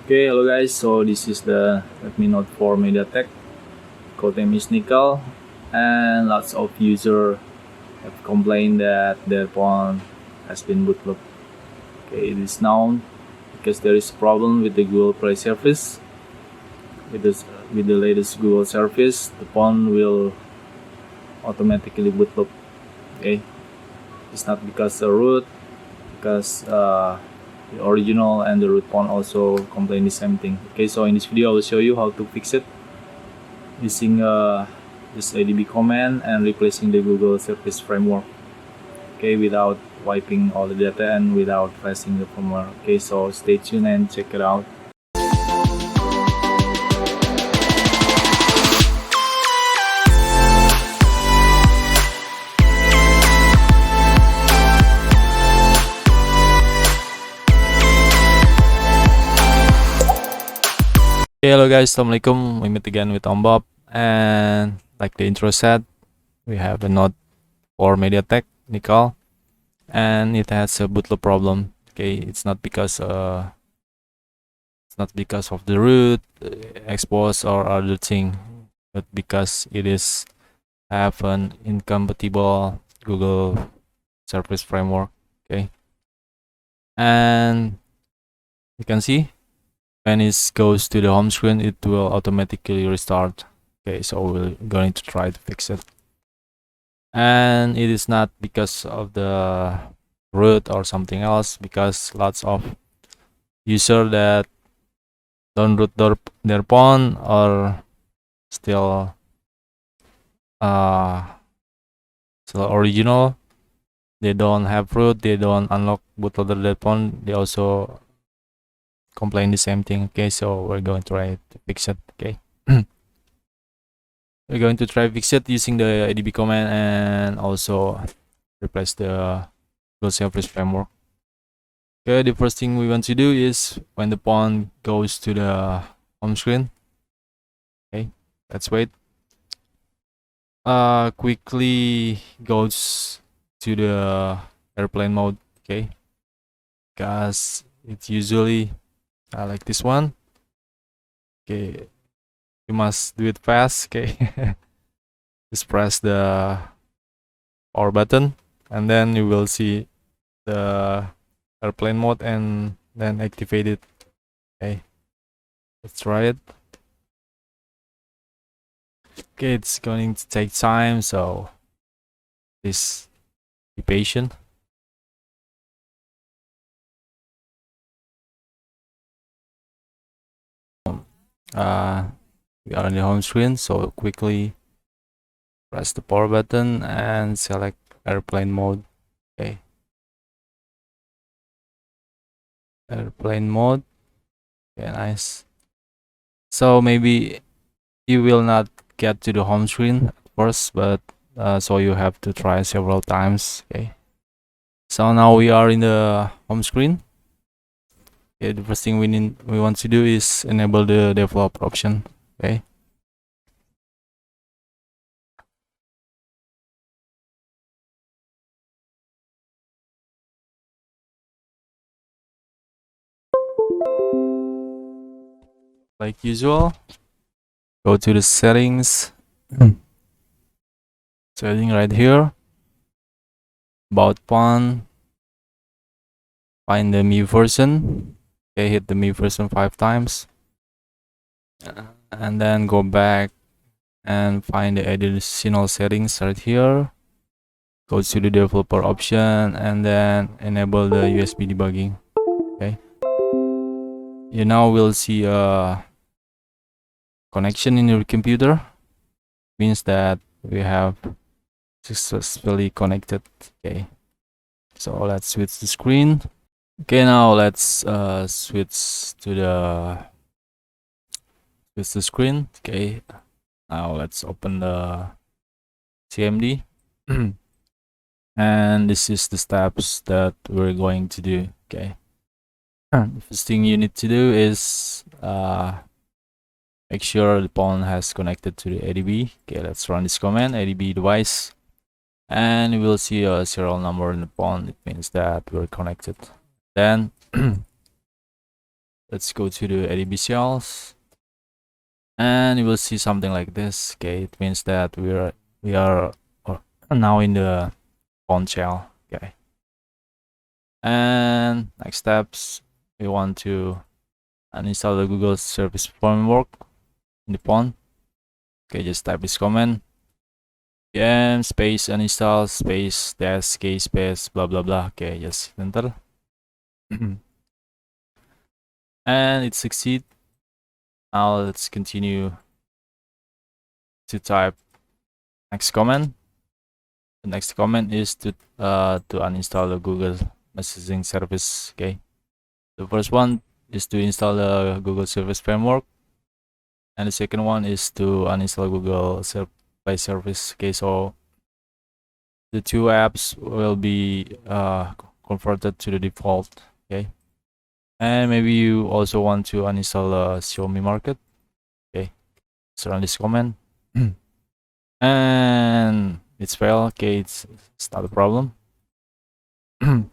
Okay, hello guys. So this is the Redmi Note 4 Mediatek. Code name is Nickel, and lots of users have complained that their phone has been bootlooped. Okay, it is known because there is a problem with the Google Play service. With the latest Google service, the phone will automatically bootloop. Okay, it's not because the root, because the original and the root phone also complain the same thing. Okay, so in this video I will show you how to fix it using this ADB command and replacing the Google service framework. Okay, without wiping all the data and without flashing the firmware. Okay, so stay tuned and check it out. Okay, hello guys, assalamualaikum. We meet again with Bob, and like the intro said, we have a Note 4 Mediatek Nickel, and it has a bootloop problem. Okay, it's not because of the root expose or other thing, but because it is have an incompatible Google service framework. Okay, and you can see when it goes to the home screen, it will automatically restart. Okay, so we're going to try to fix it. And it is not because of the root or something else, because lots of users that don't root their phone or still original, they don't have root, they don't unlock bootloader their phone, they also complain the same thing. Okay, so we're going to try to fix it. Okay. We're going to try fix it using the ADB command and also replace the Google service framework. Okay, the first thing we want to do is when the phone goes to the home screen. Okay, let's wait. Quickly goes to the airplane mode. Okay, because it's usually like this one. Okay, you must do it fast. Okay. Just press the power button and then you will see the airplane mode and then activate it. Okay, let's try it. Okay, it's going to take time, so please be patient. We are on the home screen, so quickly press the power button and select airplane mode. Okay, airplane mode. Okay, nice. So maybe you will not get to the home screen at first, but so you have to try several times. Okay, so now we are in the home screen. Okay, the first thing we want to do is enable the developer option. Okay, like usual, go to the settings. Setting right here, about phone, find the Mi version. Okay, hit the Mi version 5 times, and then go back and find the additional settings right here. Go to the developer option and then enable the USB debugging. Okay, you now will see a connection in your computer, means that we have successfully connected. Okay, so let's switch the screen. Okay, now let's switch the screen. Okay, now let's open the CMD. And this is the steps that we're going to do. Okay, the first thing you need to do is make sure the phone has connected to the ADB. Okay, let's run this command, ADB device, and you will see a serial number in the phone. It means that we're connected. Then let's go to the ADB shells, and you will see something like this. Okay, it means that we are now in the phone shell. Okay, and next steps, we want to uninstall the Google Service Framework in the phone. Okay, just type this command: space uninstall space dash k space blah blah blah. Okay, just enter. And it succeed. Now let's continue to type next command. The next command is to uninstall the Google messaging service. Okay, the first one is to install the Google Service Framework, and the second one is to uninstall Google Play Service. Okay, so the two apps will be converted to the default. Okay, and maybe you also want to uninstall Xiaomi Market. Okay, so run this command. And it's failed. Okay, it's not a problem. And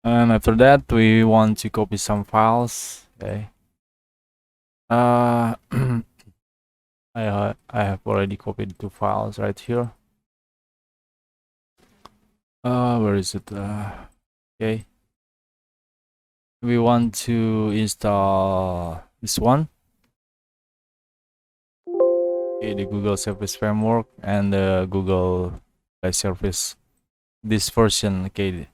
after that, we want to copy some files. Okay, I have already copied 2 files right here. Where is it? Okay, we want to install this one. Okay, the Google Service Framework and the Google Play Service. This version, okay,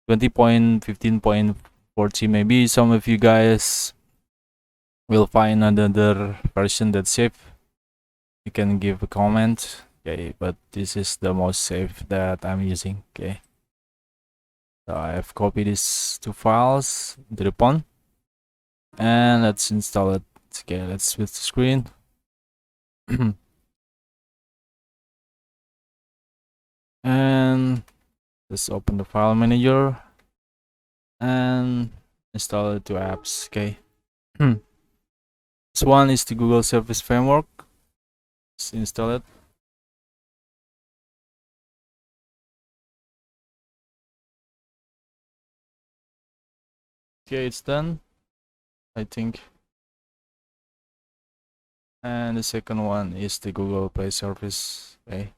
20.15.40. Maybe some of you guys will find another version that's safe. You can give a comment. Okay, but this is the most safe that I'm using. Okay, so I have copied these 2 files to the phone, and let's install it. Okay, let's switch the screen. And let's open the file manager and install the 2 apps. Okay, this one is the Google Service Framework. Let's install it. Okay, it's done, I think. And the second one is the Google Play Service. Okay,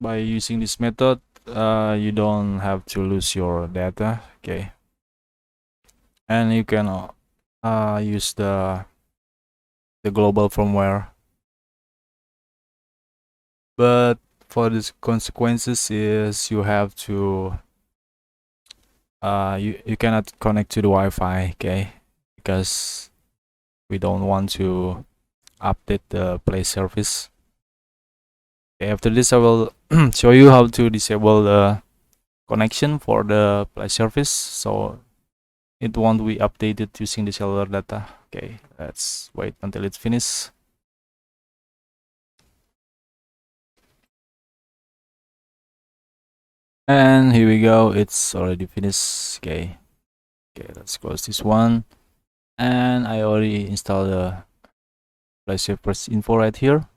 by using this method, you don't have to lose your data. Okay, and you can use the global firmware, but for the consequences is you have to you cannot connect to the Wi-Fi. Okay, because we don't want to update the Play service. Okay, after this I will show you how to disable the connection for the Play service, so it won't be updated using the cellular data. Okay, let's wait until it's finished. And here we go, it's already finished. Okay, let's close this one. And I already installed the Play Service info right here,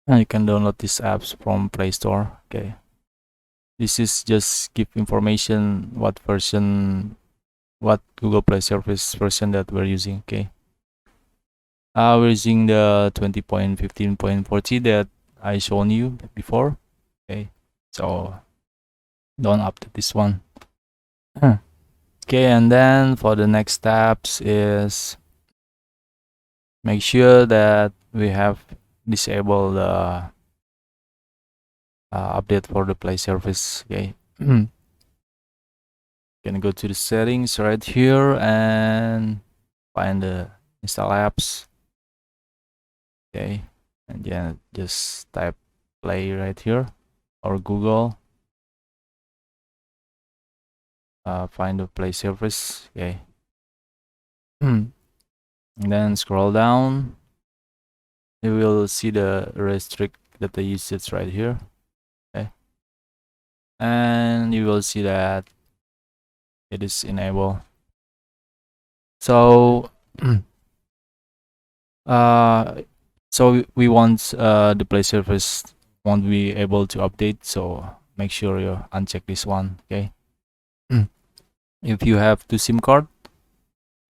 and you can download these apps from Play Store. Okay, this is just give information what version, what Google Play Service version that we're using. Okay, we're using the 20.15.40 that I shown you before. Okay, so don't update this one. Okay, and then for the next steps is make sure that we have disabled the update for the Play service. Okay, can go to the settings right here and find the install apps. Okay, and then just type Play right here, or Google. Find the Play service. Okay, and then scroll down. You will see the restrict data usage right here. Okay, and you will see that it is enabled. So So we want the play surface won't be able to update, so make sure you uncheck this one. Okay. If you have two SIM card,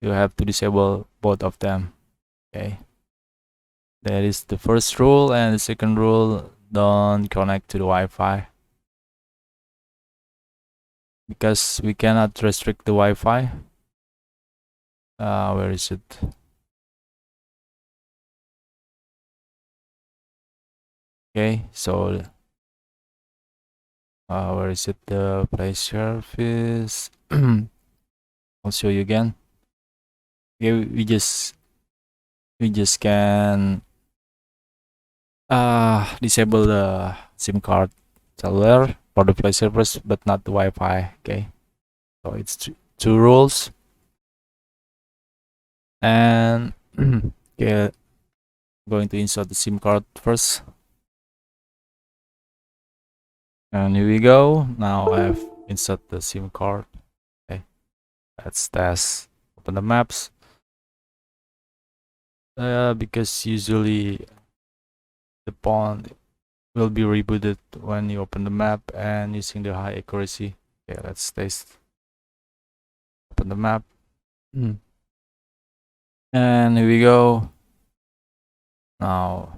you have to disable both of them. Okay, that is the first rule. And the second rule, don't connect to the Wi-Fi, because we cannot restrict the Wi-Fi. Where is it? Okay, so where is it? The play surface. I'll show you again. Okay, we just can disable the SIM card cellular for the play surface, but not the Wi-Fi. Okay, so it's two rules. And okay, going to insert the SIM card first. And here we go. Now I have inserted the SIM card. Okay, let's test. Open the maps. Because usually the phone will be rebooted when you open the map and using the high accuracy. Okay, let's test. Open the map. And here we go. Now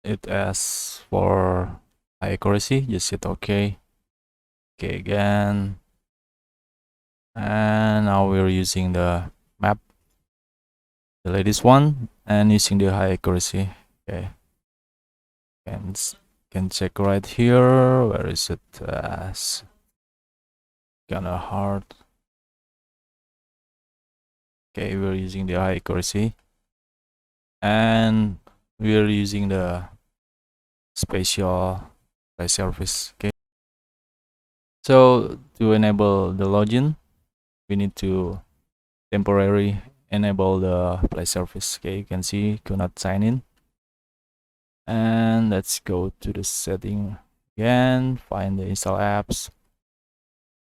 it asks for high accuracy. Just hit OK. Okay, again. And now we're using the map, the latest one, and using the high accuracy. Okay, and can check right here. Where is it? Kinda hard. Okay, we're using the high accuracy, and we're using the spatial play surface. Okay, so to enable the login, we need to temporarily enable the play surface. Okay, you can see cannot sign in. And let's go to the setting again, find the install apps,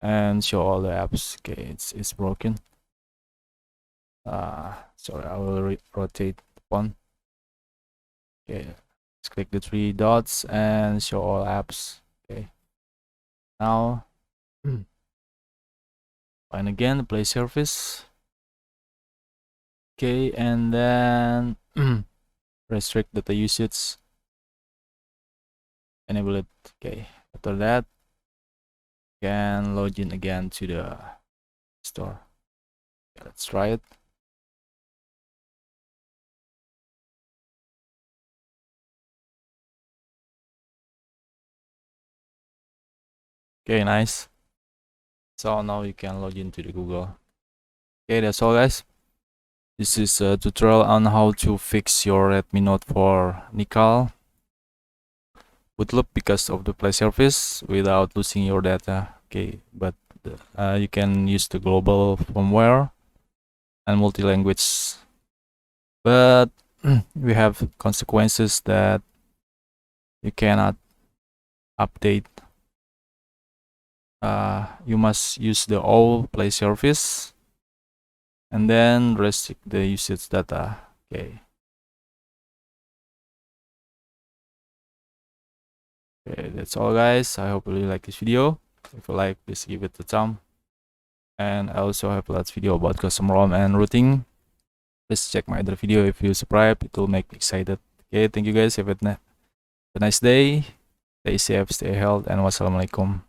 and show all the apps. Okay, it's broken. Sorry, I will rotate the one. Okay, let's click the three dots and show all apps. Okay, now find again the play surface. Okay, and then restrict data usage, enable it. Okay, after that can log in again to the store. Okay, let's try it. Okay, nice. So now you can log into the Google. Okay, that's all, guys. This is a tutorial on how to fix your Redmi Note 4 Nikel bootloop because of the play surface without losing your data. Okay, but you can use the global firmware and multi-language, but we have consequences that you cannot update. You must use the old play surface and then restrict the usage data. Okay. Okay, that's all, guys. I hope you really like this video. If you like, please give it a thumb. And I also have lots of video about custom ROM and routing. Please check my other video if you subscribe. It will make me excited. Okay, thank you guys. Have a nice day. Stay safe, stay healthy, and wassalamualaikum.